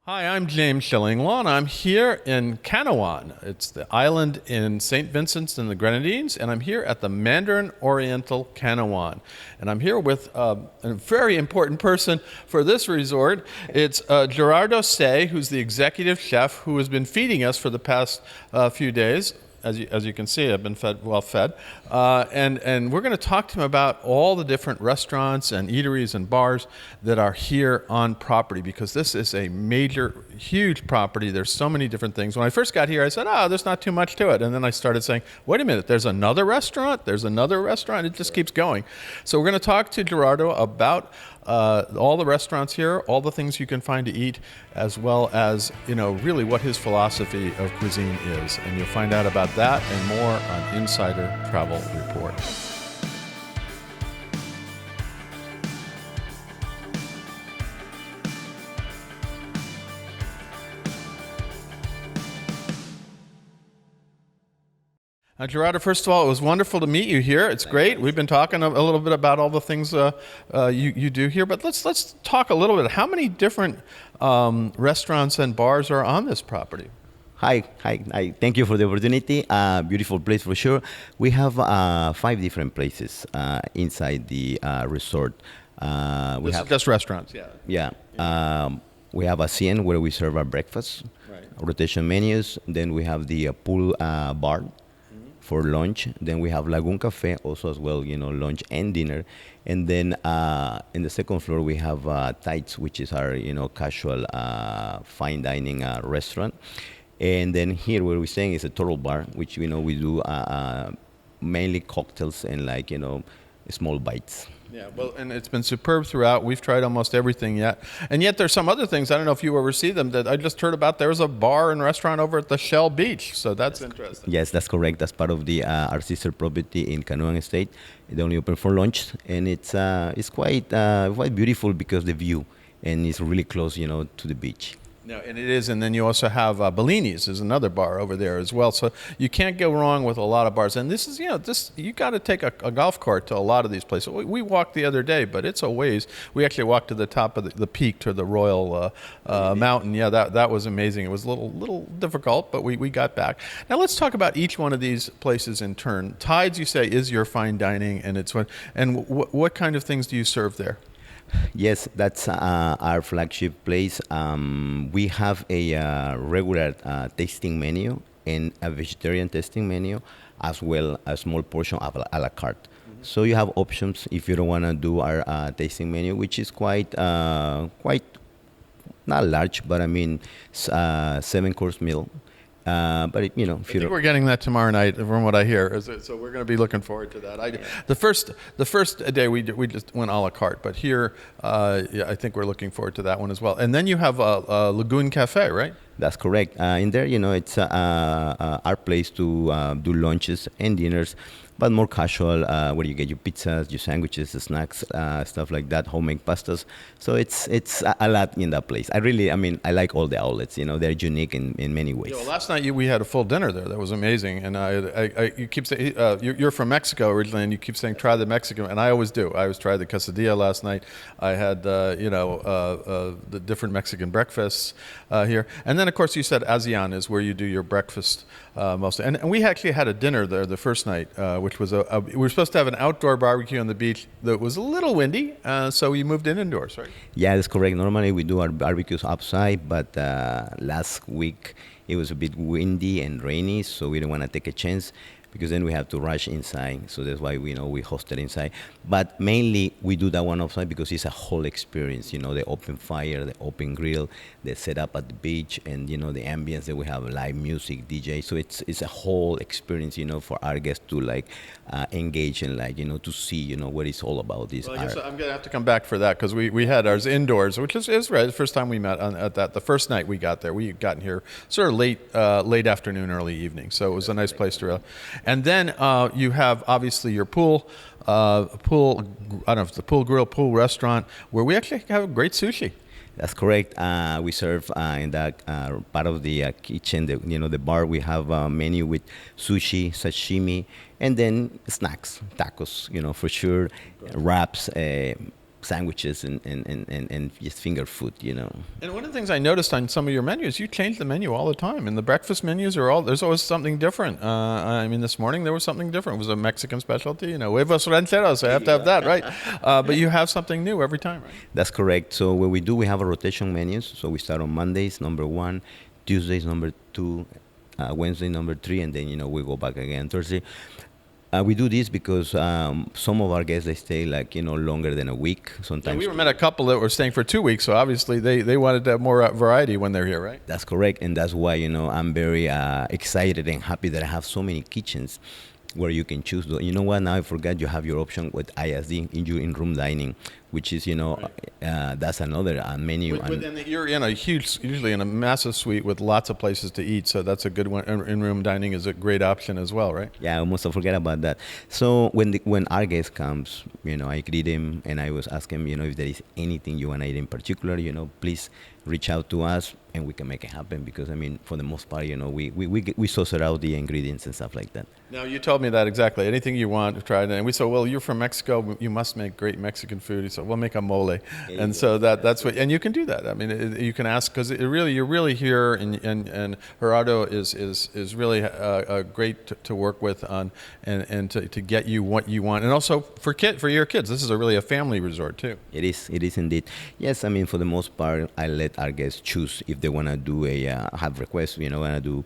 Hi, I'm James Shillinglaw, and I'm here in Canouan. It's the island in St. Vincent's and the Grenadines, and I'm here at the Mandarin Oriental Canouan. And I'm here with a very important person for this resort. It's Gerardo, who's the executive chef who has been feeding us for the past few days. As you can see, I've been well fed. And we're going to talk to him about all the different restaurants and eateries and bars that are here on property, because this is a major, huge property. There's so many different things. When I first got here, I said, there's not too much to it. And then I started saying, wait a minute, there's another restaurant. It just keeps going. So we're going to talk to Gerardo about all the restaurants here, all the things you can find to eat, as well as, really what his philosophy of cuisine is. And you'll find out about that and more on Insider Travel Report. Gerardo, first of all, it was wonderful to meet you here. It's great. We've been talking a little bit about all the things you do here, but let's talk a little bit. How many different restaurants and bars are on this property? Hi. Thank you for the opportunity. Beautiful place for sure. We have 5 different places inside the resort. This is just restaurants, yeah. Yeah. We have a CN where we serve our breakfast, right. Rotation menus. Then we have the pool bar for lunch. Then we have Lagoon Cafe also as well, lunch and dinner. And then in the second floor we have Tights, which is our casual fine dining restaurant. And then here where we're staying is a Turtle Bar, which we do mainly cocktails and small bites. Yeah, well, and it's been superb throughout. We've tried almost everything yet. And yet there's some other things, I don't know if you ever see them, that I just heard about. There's a bar and restaurant over at the Shell Beach, so that's interesting. Yes, that's correct. That's part of the our sister property in Canouan Estate. They only open for lunch, and it's quite beautiful because the view, and it's really close, to the beach. No, and it is, and then you also have Bellini's is another bar over there as well. So you can't go wrong with a lot of bars. And this is, you got to take a golf cart to a lot of these places. We walked the other day, but it's a ways. We actually walked to the top of the peak to the Royal Mountain. Yeah, that was amazing. It was a little difficult, but we got back. Now let's talk about each one of these places in turn. Tides, you say, is your fine dining, and what kind of things do you serve there? Yes, that's our flagship place. We have a regular tasting menu and a vegetarian tasting menu, as well as a small portion of a la carte. Mm-hmm. So you have options if you don't want to do our tasting menu, which is quite not large, but 7-course meal. But if I think we're getting that tomorrow night, from what I hear. So we're going to be looking forward to that. The first day we just went a la carte, but here I think we're looking forward to that one as well. And then you have a Lagoon Cafe, right? That's correct. In there, it's our place to do lunches and dinners, but more casual, where you get your pizzas, your sandwiches, the snacks, stuff like that, homemade pastas. So it's a lot in that place. I like all the outlets. They're unique in many ways. Yeah, well, last night we had a full dinner there. That was amazing. And you keep saying you're from Mexico originally, and you keep saying try the Mexican, and I always do. I always tried the quesadilla last night. I had the different Mexican breakfasts here, and then of course you said ASEAN is where you do your breakfast mostly. And we actually had a dinner there the first night, which was we were supposed to have an outdoor barbecue on the beach that was a little windy, so we moved in indoors, right? Yeah, that's correct. Normally we do our barbecues outside, but last week it was a bit windy and rainy, so we didn't want to take a chance, because then we have to rush inside. So that's why we hosted inside. But mainly we do that one outside because it's a whole experience. The open fire, the open grill, the setup at the beach, and the ambience that we have, live music, DJ. So it's a whole experience, for our guests to engage and to see what it's all about. This. Well, I guess I'm gonna have to come back for that, because we had ours indoors, which is right. The first time we met at that, the first night we got there, we had gotten here sort of late afternoon, early evening. So it was a nice place to. And then you have obviously your pool. I don't know if it's the pool grill, pool restaurant, where we actually have great sushi. That's correct. We serve in that part of the kitchen, the bar. We have a menu with sushi, sashimi, and then snacks, tacos, for sure, wraps, sandwiches and just finger food, you know. And one of the things I noticed on some of your menus, you change the menu all the time. And the breakfast menus there's always something different. I mean, this morning there was something different. It was a Mexican specialty, you know, huevos rancheros. I have to have that, right? But you have something new every time, right? That's correct. So what we do, we have a rotation menus. So we start on Mondays, number 1, Tuesdays, number 2, Wednesday, number 3, and then, you know, we go back again Thursday. We do this because some of our guests, they stay like, you know, longer than a week. Sometimes. Yeah, we met a couple that were staying for 2 weeks, so obviously they wanted to have more variety when they're here, right? That's correct, and that's why, you know, I'm very excited and happy that I have so many kitchens where you can choose. You know what? Now I forgot you have your option with ISD, in-room dining, which is, you know, that's another menu. You're in usually in a massive suite with lots of places to eat, so that's a good one. In-room dining is a great option as well, right? Yeah, I almost forget about that. So when our guest comes, you know, I greet him and I was ask him, you know, if there is anything you want to eat in particular, you know, please reach out to us and we can make it happen, because I mean, for the most part, you know, we source out the ingredients and stuff like that. Now, you told me that exactly. Anything you want to try it. And we said, well, you're from Mexico. You must make great Mexican food. He said, we'll make a mole. And so that's what, and you can do that. I mean, you can ask, because you're really here, and Gerardo is really great to work with on, and to get you what you want. And also for your kids, this is really a family resort too. It is indeed. Yes, I mean, for the most part, I let our guests choose if they want to do have requests, you know, want to do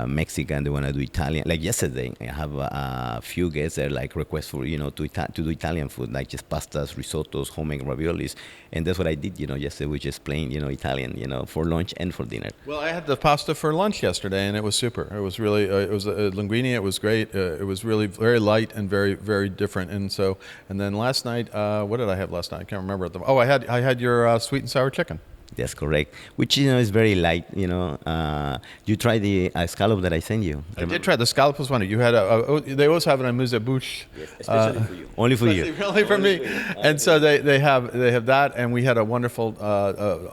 Mexican, they want to do Italian. Like yesterday, I have a few guests that like request for, you know, to do Italian food, like just pastas, risottos, homemade raviolis, and that's what I did. You know, yesterday we just plain, you know, Italian, you know, for lunch and for dinner. Well, I had the pasta for lunch yesterday, and it was super. It was really, it was linguine. It was great. It was really very light and very, very different. And then last night, what did I have last night? I can't remember. I had your sweet and sour chicken. That's correct. Which, you know, is very light. You know, you try the scallop that I sent you. I did try the scallop. Was wonderful. You had they always have an amuse bouche. Yes, especially for you. Only for you. Only for me. And so they have that, and we had a wonderful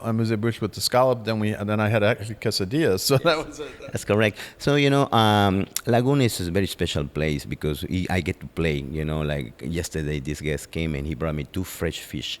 amuse bouche with the scallop. Then I had actually quesadillas. So that was it. That's correct. So, you know, Lagoon is a very special place because I get to play. You know, like yesterday, this guest came and he brought me 2 fresh fish.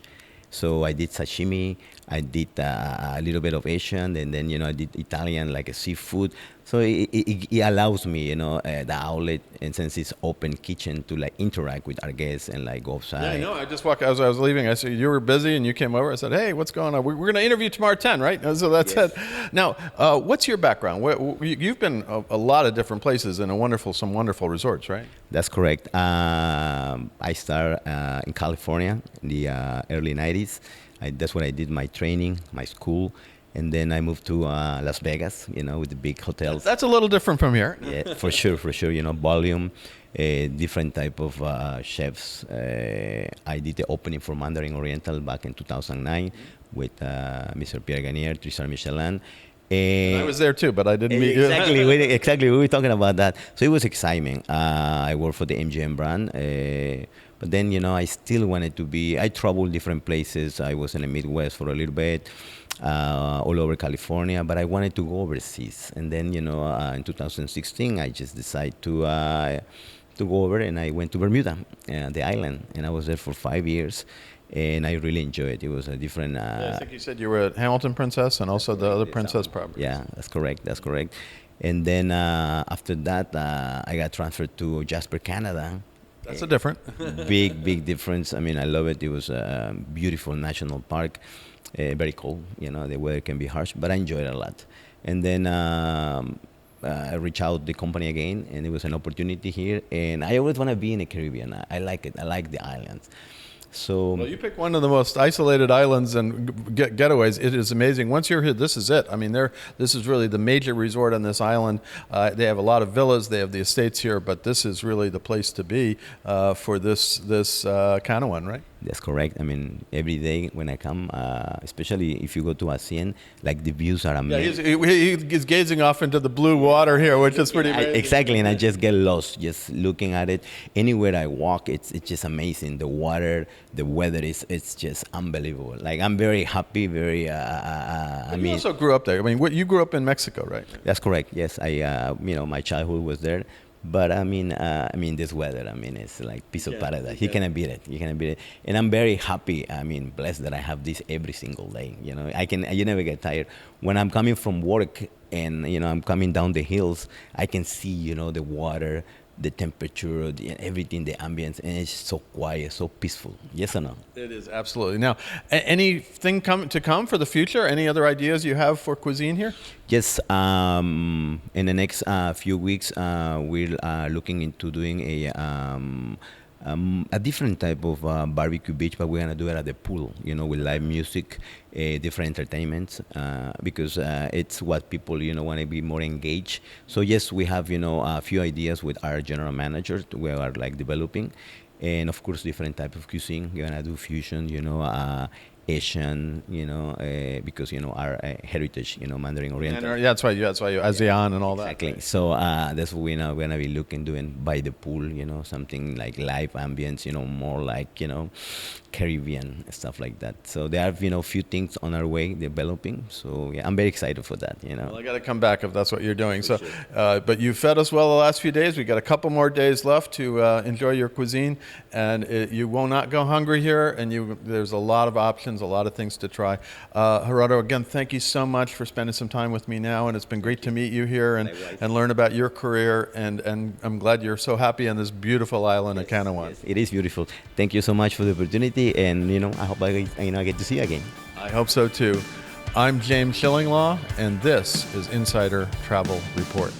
So I did sashimi, I did a little bit of Asian, and then, you know, I did Italian, like a seafood. So it allows me, you know, the outlet, and since it's open kitchen, to like interact with our guests and like go outside. Yeah, I know. I just walked as I was leaving. I said, you were busy and you came over. I said, hey, what's going on? We're going to interview tomorrow at 10, right? So that's it. Now, what's your background? You've been a lot of different places and some wonderful resorts, right? That's correct. I started in California in the early 90s. That's where I did my training, my school. And then I moved to Las Vegas, you know, with the big hotels. That's a little different from here. Yeah, for sure. You know, volume, different type of chefs. I did the opening for Mandarin Oriental back in 2009 with Mr. Pierre Garnier, 3-star Michelin. I was there too, but I didn't meet you. Exactly. We were talking about that. So it was exciting. I worked for the MGM brand. But then, you know, I still wanted to be, I traveled different places. I was in the Midwest for a little bit, all over California, but I wanted to go overseas. And then, you know, in 2016, I just decided to go over, and I went to Bermuda, the island, and I was there for 5 years. And I really enjoyed it. It was a different... I think you said you were at Hamilton Princess and also the other Princess property. Yeah, that's correct. And then after that, I got transferred to Jasper, Canada. That's a different. big difference. I mean, I love it. It was a beautiful national park, very cold. You know, the weather can be harsh, but I enjoyed it a lot. And then I reached out the company again, and it was an opportunity here. And I always want to be in the Caribbean. I like it. I like the islands. So, well, you pick one of the most isolated islands and getaways. It is amazing. Once you're here, this is it. I mean, this is really the major resort on this island. They have a lot of villas. They have the estates here, but this is really the place to be for this Canouan, right? That's correct. I mean, every day when I come, especially if you go to Hacienda, like the views are amazing. Yeah, he's gazing off into the blue water here, which is pretty amazing. Exactly, and I just get lost just looking at it. Anywhere I walk, it's just amazing. The water, the weather it's just unbelievable. Like, I'm very happy, very. You also grew up there. I mean, you grew up in Mexico, right? That's correct. Yes, I my childhood was there. But I mean, this weather, I mean, it's like piece of paradise. You yeah. cannot beat it. You cannot beat it. And I'm very happy. I mean, blessed that I have this every single day. You know, you never get tired. When I'm coming from work and I'm coming down the hills, I can see the water, the temperature, everything, the ambience, and it's so quiet, so peaceful. Yes or no? It is, absolutely. Now, anything to come for the future? Any other ideas you have for cuisine here? Yes, in the next few weeks, we're looking into doing a different type of barbecue beach, but we're gonna do it at the pool, with live music, different entertainments, because it's what people, want to be more engaged. So yes, we have, a few ideas with our general managers we are like developing, and of course, different type of cuisine. We're gonna do fusion, Asian, because our heritage, Mandarin Oriental. And, yeah, that's why you ASEAN and all that. Exactly. So that's what we're gonna be looking doing by the pool, something like live ambience, more like Caribbean stuff like that. So there are few things on our way developing. So yeah, I'm very excited for that. Well, I got to come back if that's what you're doing. So, but you fed us well the last few days. We got a couple more days left to enjoy your cuisine, and you will not go hungry here. And there's a lot of options, a lot of things to try. Gerardo, again, thank you so much for spending some time with me now, and it's been great to meet you here and learn about your career. And I'm glad you're so happy on this beautiful island of Canouan. Yes, it is beautiful. Thank you so much for the opportunity, and I hope I get to see you again. I hope so too. I'm James Shillinglaw, and this is Insider Travel Report.